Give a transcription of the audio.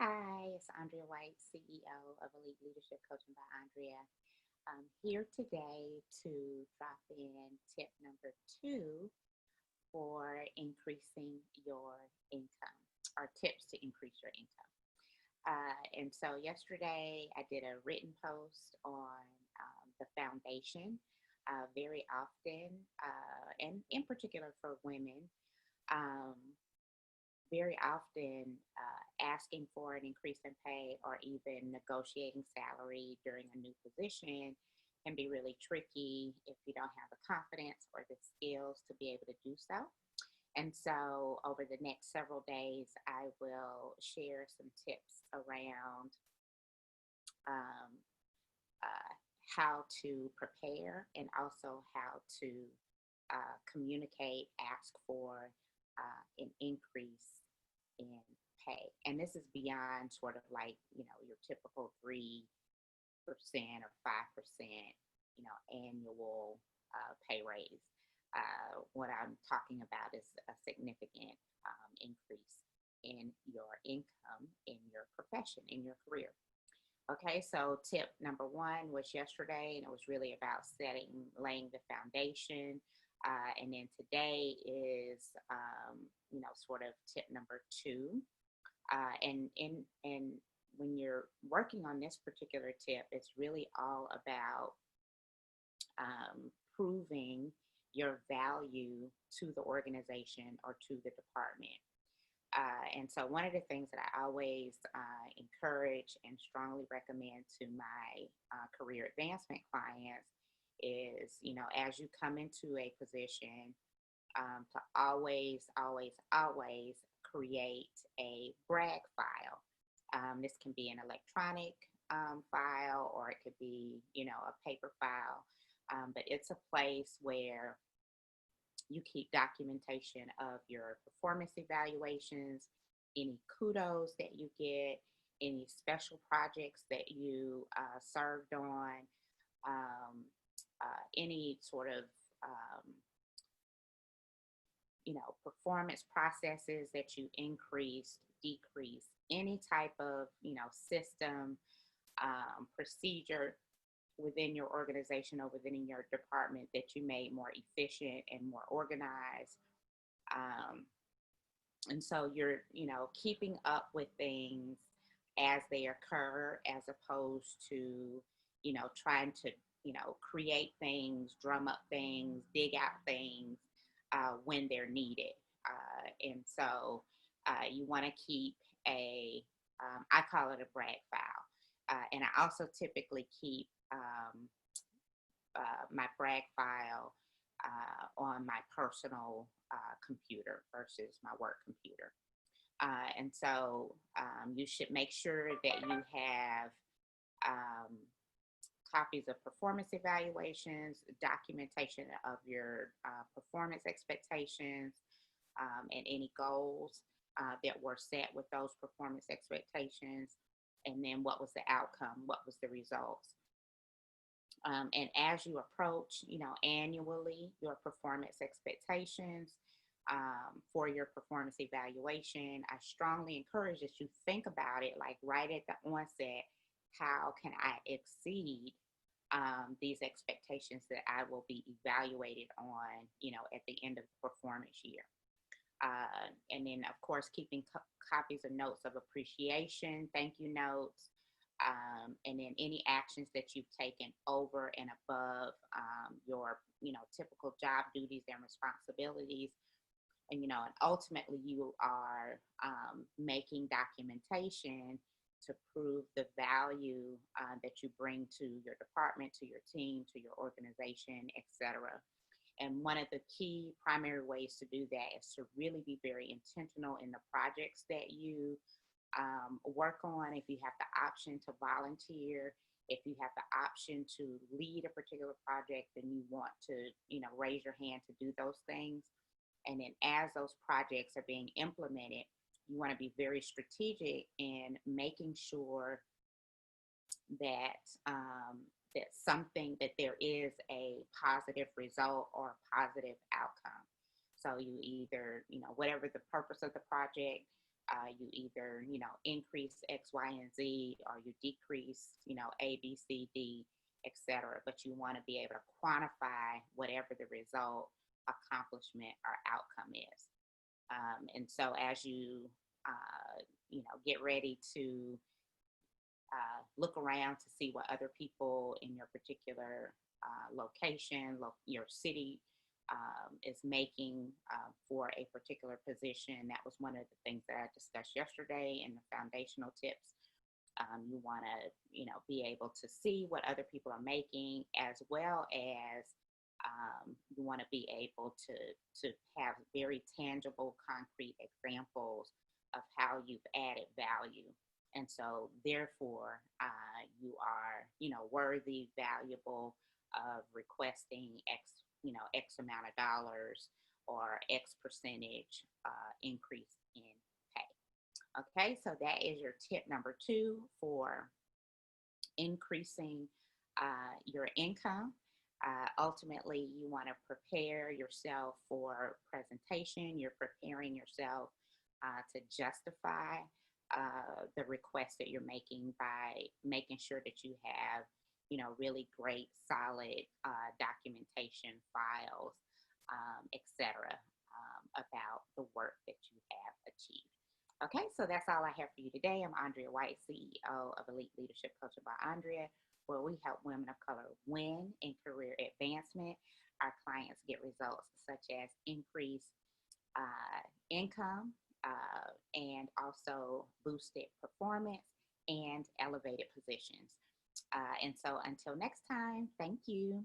Hi, it's Andrea White, CEO of Elite Leadership Coaching by Andrea. I'm here today to drop in tip number two for increasing your income, or tips to increase your income. And so yesterday I did a written post on the foundation. Very often, and in particular for women, um, very often asking for an increase in pay or even negotiating salary during a new position can be really tricky if you don't have the confidence or the skills to be able to do so. And so, over the next several days, I will share some tips around um, how to prepare and also how to communicate, ask for an increase in pay. And this is beyond sort of like, your typical 3% or 5%, annual pay raise. What I'm talking about is a significant increase in your income, in your profession, in your career. Okay, so tip number one was yesterday, and it was really about laying the foundation. And then today is, sort of tip number two. And when you're working on this particular tip, it's really all about proving your value to the organization or to the department. And so, one of the things that I always encourage and strongly recommend to my career advancement clients is, as you come into a position, to always, always, always create a brag file. This can be an electronic file, or it could be, a paper file. But it's a place where you keep documentation of your performance evaluations, any kudos that you get, any special projects that you served on, any sort of performance processes that you increased, decreased, any type of system, procedure within your organization or within your department that you made more efficient and more organized. Um, and so you're, keeping up with things as they occur, as opposed to, trying to, create things, drum up things, dig out things when they're needed. And so you want to keep I call it a brag file. And I also typically keep my brag file on my personal computer versus my work computer. And so you should make sure that you have um, copies of performance evaluations, documentation of your performance expectations, and any goals that were set with those performance expectations, and then what was the outcome, what was the results. And as you approach, annually your performance expectations for your performance evaluation, I strongly encourage that you think about it like right at the onset. How can I exceed these expectations that I will be evaluated on, at the end of the performance year? And then, of course, keeping copies of notes of appreciation, thank you notes, and then any actions that you've taken over and above your, typical job duties and responsibilities. And, and ultimately you are making documentation to prove the value that you bring to your department, to your team, to your organization, etc. And one of the key primary ways to do that is to really be very intentional in the projects that you work on. If you have the option to volunteer, if you have the option to lead a particular project, then you want to, raise your hand to do those things. And then as those projects are being implemented, you want to be very strategic in making sure that that there is a positive result or a positive outcome. So you either, whatever the purpose of the project, You either, increase X, Y, and Z, or you decrease, A, B, C, D, etc. But you want to be able to quantify whatever the result, accomplishment, or outcome is. And so as you, get ready to look around to see what other people in your particular location, your city, is making for a particular position. That was one of the things that I discussed yesterday in the foundational tips. You want to, be able to see what other people are making, as well as you want to be able to have very tangible, concrete examples of how you've added value. And so, therefore, you are, worthy, valuable of requesting X amount of dollars or X percentage increase in pay. Okay, so that is your tip number 2 for increasing your income. Ultimately, you want to prepare yourself for presentation. You're preparing yourself to justify the request that you're making by making sure that you have, really great, solid documentation files, etc., about the work that you have achieved. Okay, so that's all I have for you today. I'm Andrea White, CEO of Elite Leadership Coaching by Andrea, where we help women of color win in career advancement. Our clients get results such as increased income and also boosted performance and elevated positions. And so until next time, thank you.